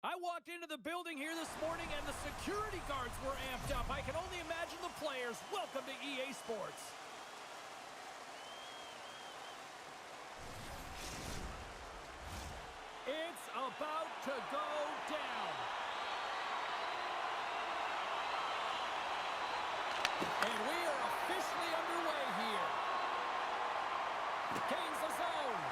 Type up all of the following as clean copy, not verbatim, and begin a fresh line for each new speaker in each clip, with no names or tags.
I walked into the building here this morning and the security guards were amped up. I can only imagine the players. Welcome to EA Sports. It's about to go down. And we are officially underway here. Gains the zone.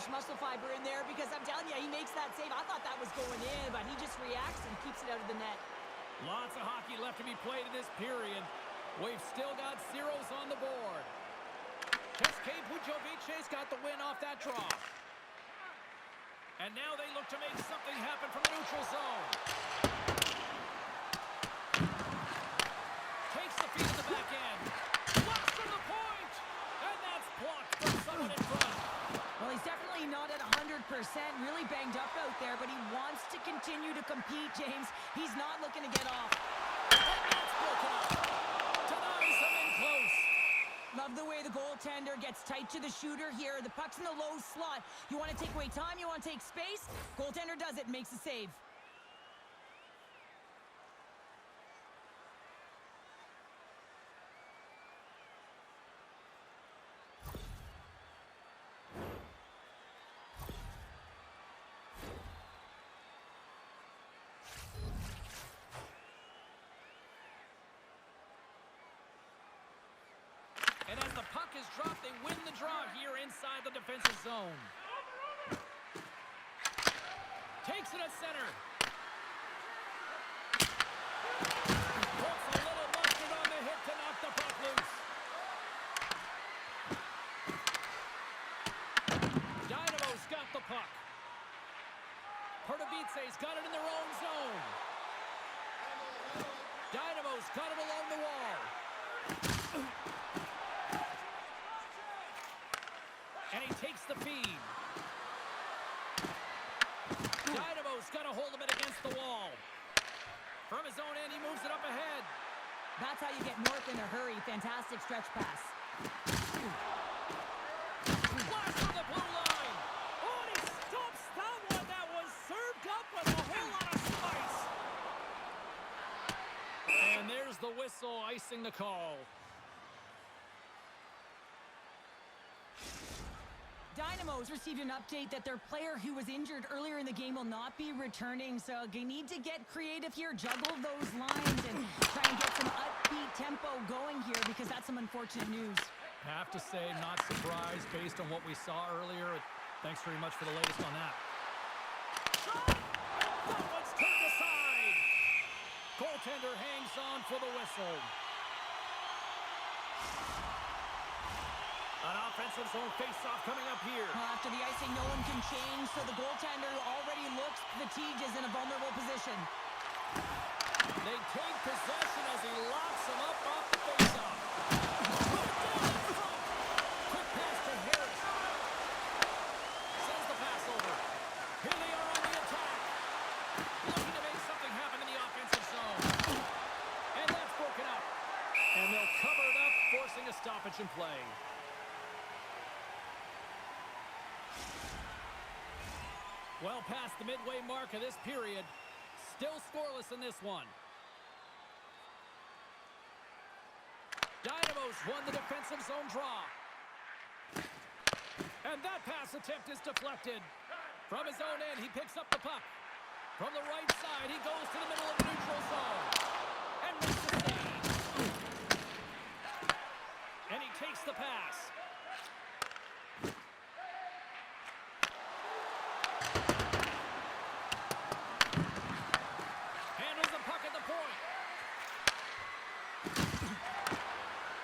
Muscle fiber in there because I'm telling you, he makes that save. I thought that was going in, but he just reacts and keeps it out of the net.
Lots of hockey left to be played in this period. We've still got zeros on the board. Keske Bujovice's got the win off that draw. And now they look to make something happen from the neutral zone. Takes the feed in the back end. Blocks from the point. And that's blocked from someone in front.
Well, he's definitely not at 100%, really banged up out there, but he wants to continue to compete, James. He's not looking to get off.
That's broken up. Denies him in close.
Love the way the goaltender gets tight to the shooter here. The puck's in the low slot. You want to take away time, you want to take space. Goaltender does it, makes a save.
And as the puck is dropped, they win the draw here inside the defensive zone. Takes it at center. Puts a little mustard on the hit to knock the puck loose. Dynamo's got the puck. Pardubice's got it in their own zone. Dynamo's got it along the wall. And he takes the feed. Dynamo's got a hold of it against the wall. From his own end, he moves it up ahead.
That's how you get north in a hurry. Fantastic stretch pass.
Blast from the blue line. Oh, and he stops that one. That was served up with a whole lot of spice. And there's the whistle icing the call.
Dynamo's received an update that their player who was injured earlier in the game will not be returning, so they need to get creative here, juggle those lines, and try and get some upbeat tempo going here because that's some unfortunate news.
Have to say, not surprised based on what we saw earlier. Thanks very much for the latest on that. That one's turned aside. Goaltender hangs on for the whistle. An offensive zone face-off coming up here.
Well, after the icing, no one can change, so the goaltender who already looks fatigued is in a vulnerable position.
They take possession as he locks him up off the face-off. Quick pass to Harris. Sends the pass over. Here they are on the attack. Looking to make something happen in the offensive zone. And that's broken up. And they'll cover it up, forcing a stoppage in play. Well past the midway mark of this period. Still scoreless in this one. Dynamo's won the defensive zone draw. And that pass attempt is deflected. From his own end, he picks up the puck. From the right side, he goes to the middle of the neutral zone. And makes the save. And he takes the pass.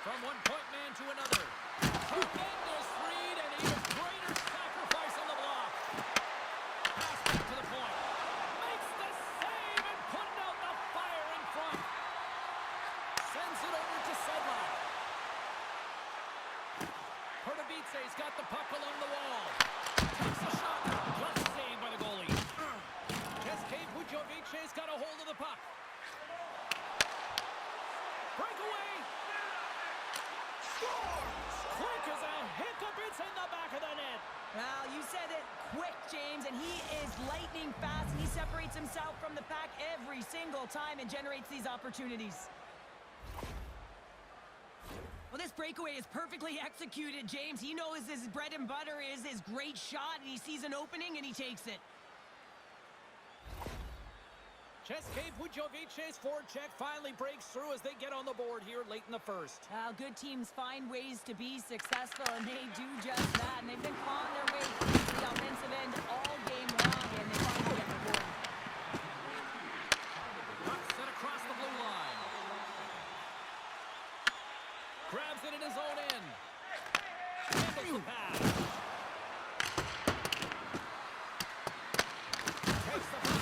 From one point man to another. Tremendous read and even greater sacrifice on the block. Pass back to the point. Makes the save and putting out the fire in front. Sends it over to Sedlak. Pardubice's got the puck along the wall. Takes a shot. Plus saved by the goalie. Keske Bujovice's got a hold of the puck. Breakaway. Scores! is a hiccup. It's in the back of the net.
Well, you said it quick, James, and he is lightning fast, and he separates himself from the pack every single time and generates these opportunities. Well, this breakaway is perfectly executed, James. He knows his bread and butter is his great shot, and he sees an opening, and he takes it.
Cheslake Vucovic's forecheck finally breaks through as they get on the board here late in the first.
Well, good teams find ways to be successful, and they do just that. And they've been clawing their way to the offensive end all game long, and they finally get the board.
Puck set across the blue line. Grabs it in his own end. Handles the pass. Takes the puck.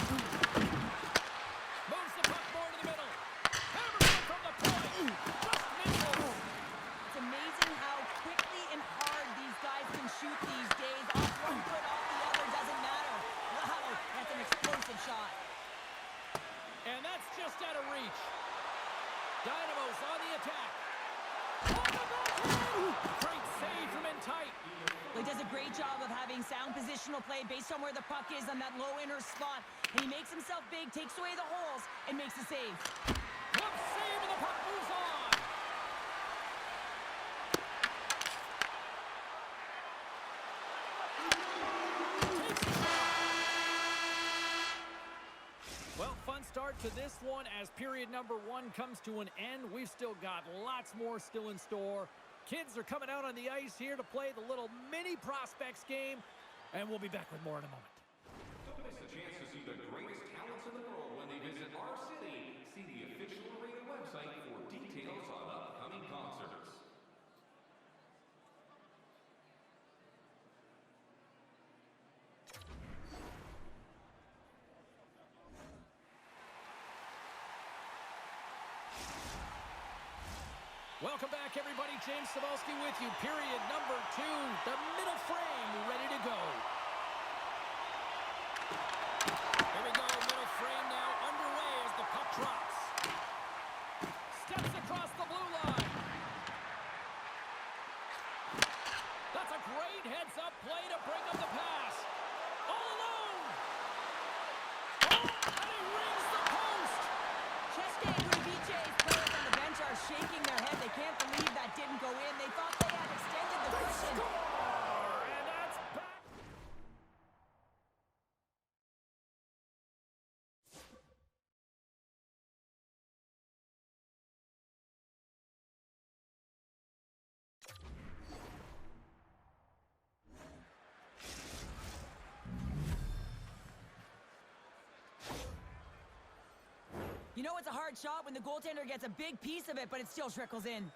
Moves the puck more to the middle. Hammers it from the point. Just misses.
It's amazing how quickly and hard these guys can shoot these days. Off one foot, off the other, doesn't matter. Wow, that's an explosive shot.
And that's just out of reach. Dynamos on the attack. On the backhand. Great save from in tight.
Well, he does a great job of having sound positional play based on where the puck is on that low inner slot. And he makes himself big, takes away the holes, and makes a save.
Glove save, and the puck moves on. Well, fun start to this one as period number 1 comes to an end. We've still got lots more still in store. Kids are coming out on the ice here to play the little mini prospects game, and we'll be back with more in a moment.
Don't miss a chance to see the greatest talents in the world when they visit our city. See the official arena website for details on upcoming concerts.
Welcome back, everybody. James Cybulski with you. Period number 2. The middle frame ready to go. Here we go. Middle frame now underway as the puck drops. Steps across the blue line. That's a great heads-up play to break up the pass. All alone. Oh, and he rings the post.
Cheslake Vucovic's players on the bench are shaking their head. They can't believe that didn't go in. They thought they had extended the cushion.
And that's back.
You know it's a hard shot when the goaltender gets a big piece of it, but it still trickles in.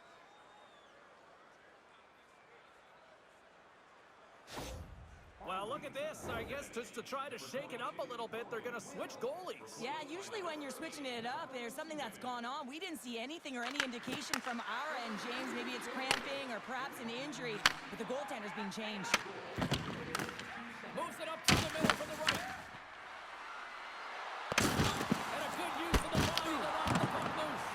Well, look at this. I guess just to try to shake it up a little bit, they're going to switch goalies.
Yeah, usually when you're switching it up, there's something that's gone on. We didn't see anything or any indication from our end, James. Maybe it's cramping or perhaps an injury, but the goaltender's being changed.
Moves it up to the middle for the right. And a good use of the body to knock the puck loose.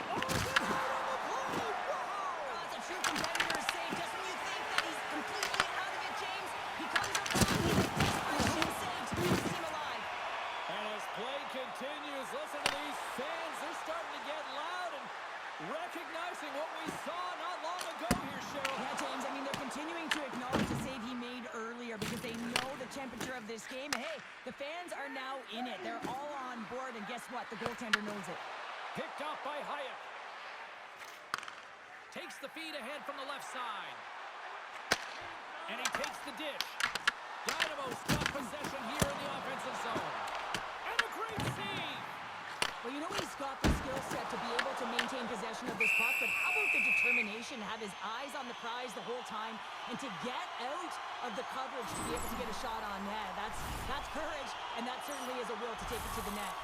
Oh, good out on the play. Wow.
Oh, that's a true competitor's save. Just when you think that he's completely out of it, James, he comes up with a desperation save to keep him alive.
And as play continues, listen to these fans. They're starting to get loud and recognizing what we saw not long ago here, Cheryl.
Yeah, James, I mean, they're continuing to acknowledge the save he made earlier because they know the temperature of this game. Hey, the fans are now in it. They're all on board, and guess what? The goaltender knows it.
Picked off by Hyatt. Takes the feed ahead from the left side. And he takes the dish. Dynamo's got possession here in the offensive zone. And a great save.
Well, you know he's got the skill set to be able to maintain possession of this puck, but how about the determination, have his eyes on the prize the whole time, and to get out of the coverage to be able to get a shot on net. That's courage, and that certainly is a will to take it to the net.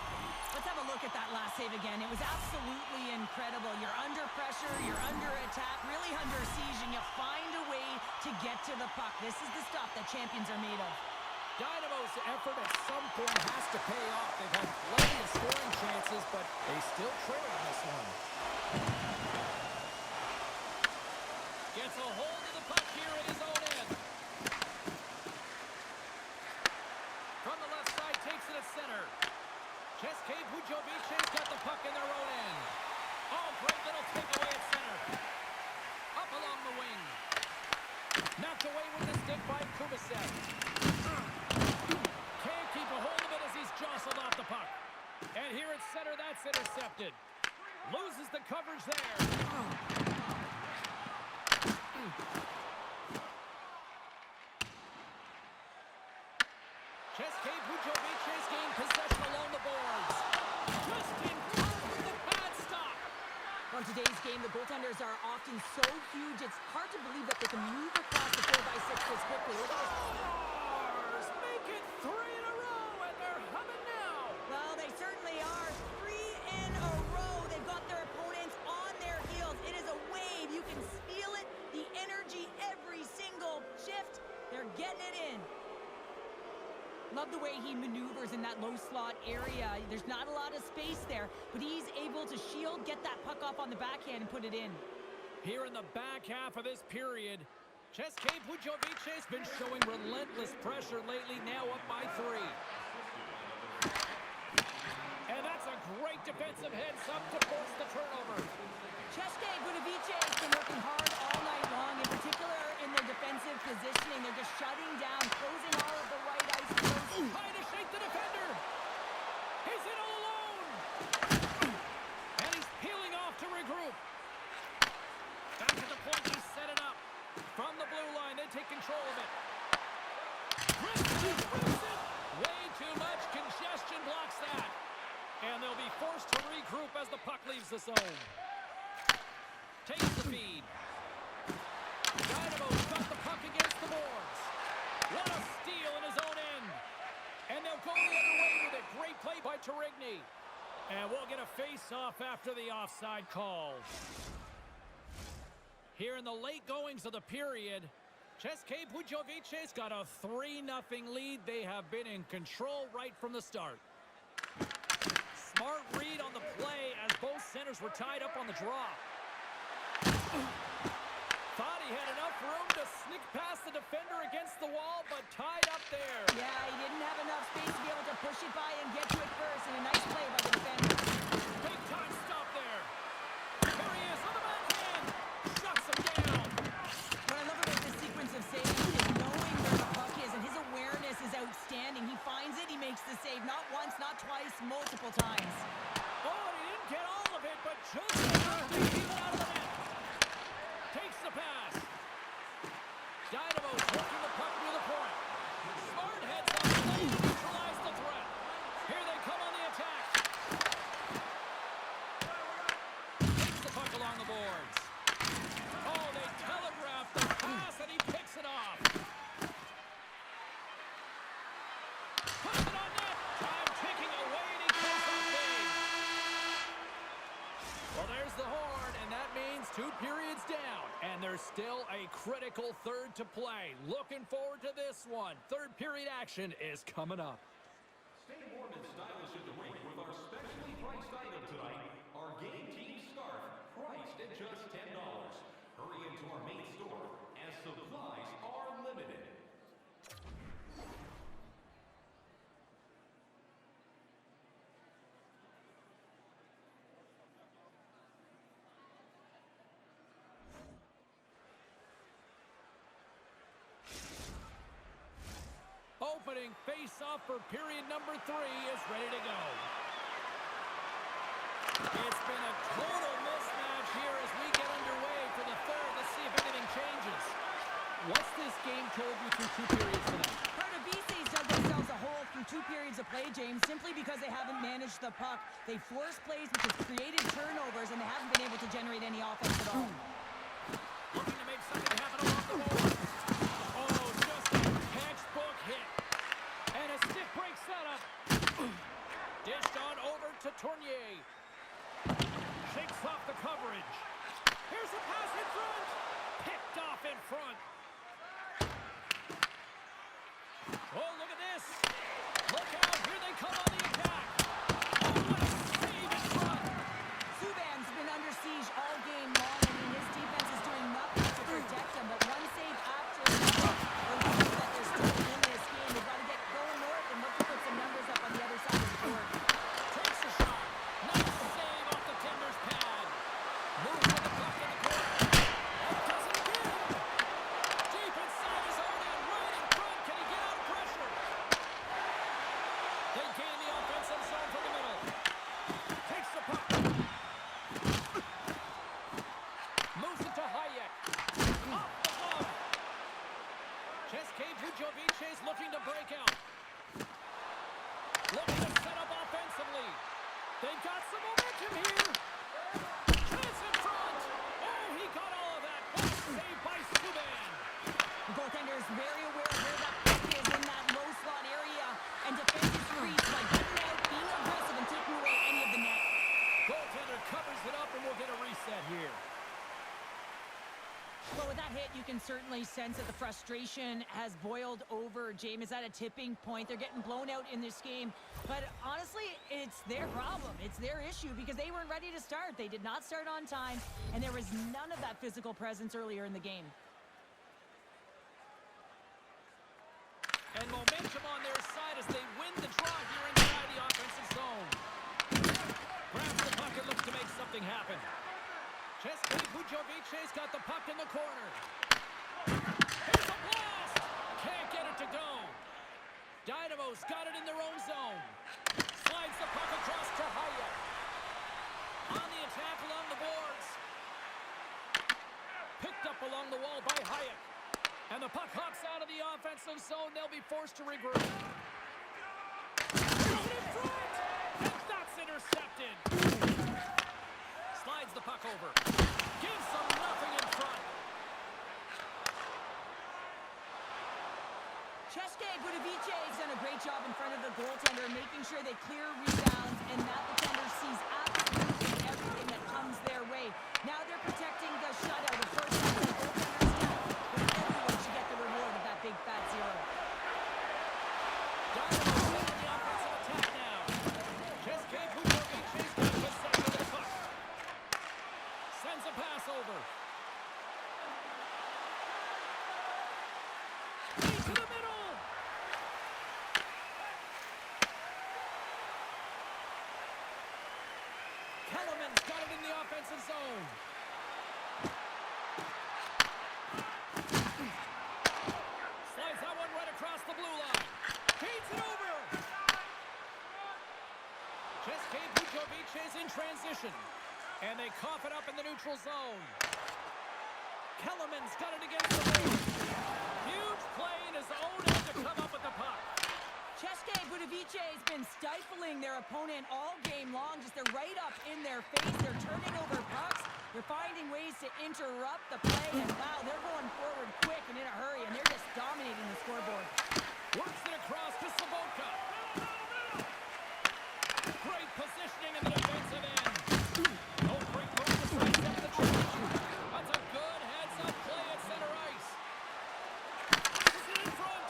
Let's have a look at that last save again. It was absolutely incredible. You're under pressure, you're under attack, really under siege, and you find a way to get to the puck. This is the stuff that champions are made of.
Dynamo's effort at some point has to pay off. They've had plenty of scoring chances, but they still trail in this one. Gets a hold of the puck here at his own end. From the left side, takes it at center. Cheske Bujovic got the puck in their own end. Oh, great little takeaway at center. Up along the wing. Knocked away with the stick by Kubicev. Can't keep a hold of it as he's jostled off the puck. And here at center, that's intercepted. Loses the coverage there. Cheske Bujovic has gained possession along the boards. Just in time for the pad stop.
On today's game, the goaltenders are often so huge, it's hard to believe that they can move across the 4x6 this quickly. Look at this.
Stars make it 3 in a row, and they're humming now.
Well, they certainly are. 3 in a row. They've got their opponents on their heels. It is a wave. You can feel it. The energy every single shift. They're getting it in. Love the way he maneuvers in that low slot area. There's not a lot of space there, but he's able to shield, get that puck off on the backhand, and put it in.
Here in the back half of this period, Cheske Bujovic has been showing relentless pressure lately, now up by 3. And that's a great defensive heads-up to force the turnover.
Cheske Bujovic has been working hard all night long, in particular in their defensive positioning. They're just shutting down, closing all of the right ice posts.
Trying to shake the defender. He's in all alone. And he's peeling off to regroup. Back to the point, he set it up. From the blue line, they take control of it. Griffin whips it. Way too much congestion blocks that. And they'll be forced to regroup as the puck leaves the zone. Takes the feed. Dynamo's got the puck against the boards. What a steal in his own end. And they'll go the other way with it. Great play by Tarigny. And we'll get a face-off after the offside call. Here in the late goings of the period, Cheske Bujovic has got a 3-0 lead. They have been in control right from the start. Smart read on the play as both centers were tied up on the draw. Thought he had enough room to sneak past the defender against the wall, but tied up there.
Yeah, he didn't have enough space to be able to push it by and get to it first, and a nice play by the defender.
Big time stop there. Here he is on the backhand. Shuts him down.
What I love about this sequence of saves is knowing where the puck is, and his awareness is outstanding. He finds it, he makes the save, not once, not twice, multiple times.
Oh, and he didn't get all of it, but just enough to keep it out of the net. Takes the pass. Dynamo's working the puck near the point. Smart heads up play to neutralize the threat. Here they come on the attack. Takes the puck along the boards. Oh, they telegraph the pass, and he picks it off. Puts it on net. Time ticking away, and he goes up big. Well, there's the horn, and that means 2 periods down. And there's still a critical third to play. Looking forward to this one. Third period action is coming up.
Stay warm and stylish at the rink with our specially priced item tonight. Our Game Team Scarf, priced at just $10. Hurry into our main store as supplies are limited.
Opening face-off for period number 3 is ready to go. It's been a total mismatch here as we get underway for the third. Let's see if anything changes. What's this game told you through 2 periods tonight?
Part of BC's dug themselves a hole through 2 periods of play, James, simply because they haven't managed the puck. They forced plays which has created turnovers, and they haven't been able to generate any offense at all.
Looking to make something happen along the board. Oh, just a textbook hit. And a stick break setup. Dished on over to Tournier. Shakes off the coverage. Here's a pass in front. Picked off in front. Oh, look at this. Look out. Here they come on the attack. Oh, what a save in front.
Subban's been under siege all game long, and in his very aware of where that puck is in that low slot area. And defensive crease by getting out, being aggressive, and taking away any of the net.
Goaltender covers it up, and we'll get a reset here.
Well, with that hit, you can certainly sense that the frustration has boiled over. James is at a tipping point. They're getting blown out in this game. But honestly, it's their problem. It's their issue because they weren't ready to start. They did not start on time, and there was none of that physical presence earlier in the game.
And momentum on their side as they win the draw here inside the offensive zone. Grabs the puck and looks to make something happen. Český Budějovice's got the puck in the corner. Here's a blast! Can't get it to go. Dynamo's got it in their own zone. Slides the puck across to Hayek. On the attack along the boards. Picked up along the wall by Hayek. And the puck hops out of the offensive zone. They'll be forced to regroup. Here's it in front! And that's intercepted. Slides the puck over. Gives them nothing in front.
Český Budějovice has done a great job in front of the goaltender, making sure they clear rebounds, and that defender sees absolutely everything that comes their way. Now they're protecting the shutout. Of course, that's the goaltender's step, but everyone should get the reward of that big fat zero.
Dynamo in the offensive attack now. Český Budějovice's got possession of the puck. Sends a pass over. To the middle. Kellerman's got it in the offensive zone. Slides that one right across the blue line. Feeds it over. Český Budějovice in transition. And they cough it up in the neutral zone. Kellerman's got it against the board. Huge play in his own end to come up with the puck.
Český Budějovice has been stifling their opponent all game long. Just they're right up in their face. They're turning over pucks. They're finding ways to interrupt the play. And wow, they're going forward quick and in a hurry. And they're just dominating the scoreboard.
Works it across to Saboka. Great positioning in the defensive end. No great move to sidestep the charge. That's a good heads-up play at center ice. Is it in front?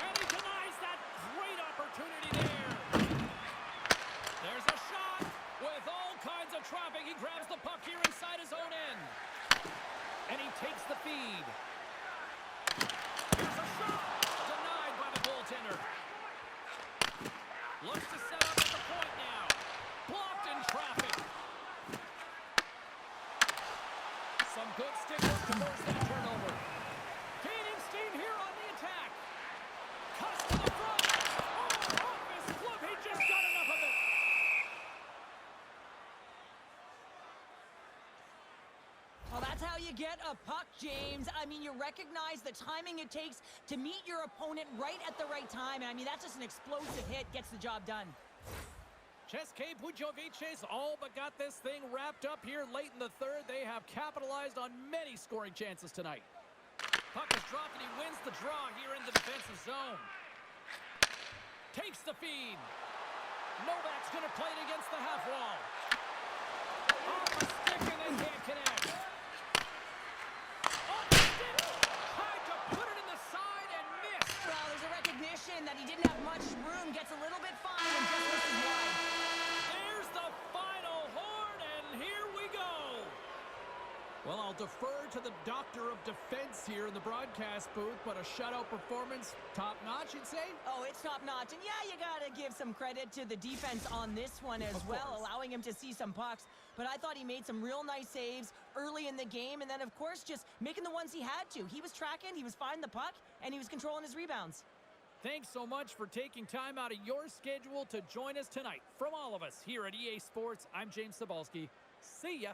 And he denies that great opportunity there. There's a shot. With all kinds of traffic, he grabs the puck here inside his own end. And he takes the feed. Here's a shot. Denied by the goaltender. Looks to set up at the point now. Blocked in traffic. Some good stick work to force that turnover. Gaining steam here on the attack. Cuts to the front. Oh, off his glove. He just got enough of it.
Well, that's how you get a puck, James. I mean, you recognize the timing it takes to meet your opponent right at the right time. And I mean, that's just an explosive hit. Gets the job done.
Český Budějovice's all but got this thing wrapped up here late in the third. They have capitalized on many scoring chances tonight. Puck is dropped and he wins the draw here in the defensive zone. Takes the feed. Novak's going to play it against the half wall. Off a stick and they can't connect. Off the stick. Tried to put it in the side and missed.
Well, there's a recognition that he didn't have much room. Gets a little bit fine and just misses wide.
There's the final horn, and here we go. Well, I'll defer to the doctor of defense here in the broadcast booth, but a shutout performance, top-notch, you'd say?
Oh, it's top-notch. And yeah, you got to give some credit to the defense on this one as well, allowing him to see some pucks. But I thought he made some real nice saves early in the game, and then, of course, just making the ones he had to. He was tracking, he was finding the puck, and he was controlling his rebounds.
Thanks so much for taking time out of your schedule to join us tonight. From all of us here at EA Sports, I'm James Cybulski. See ya.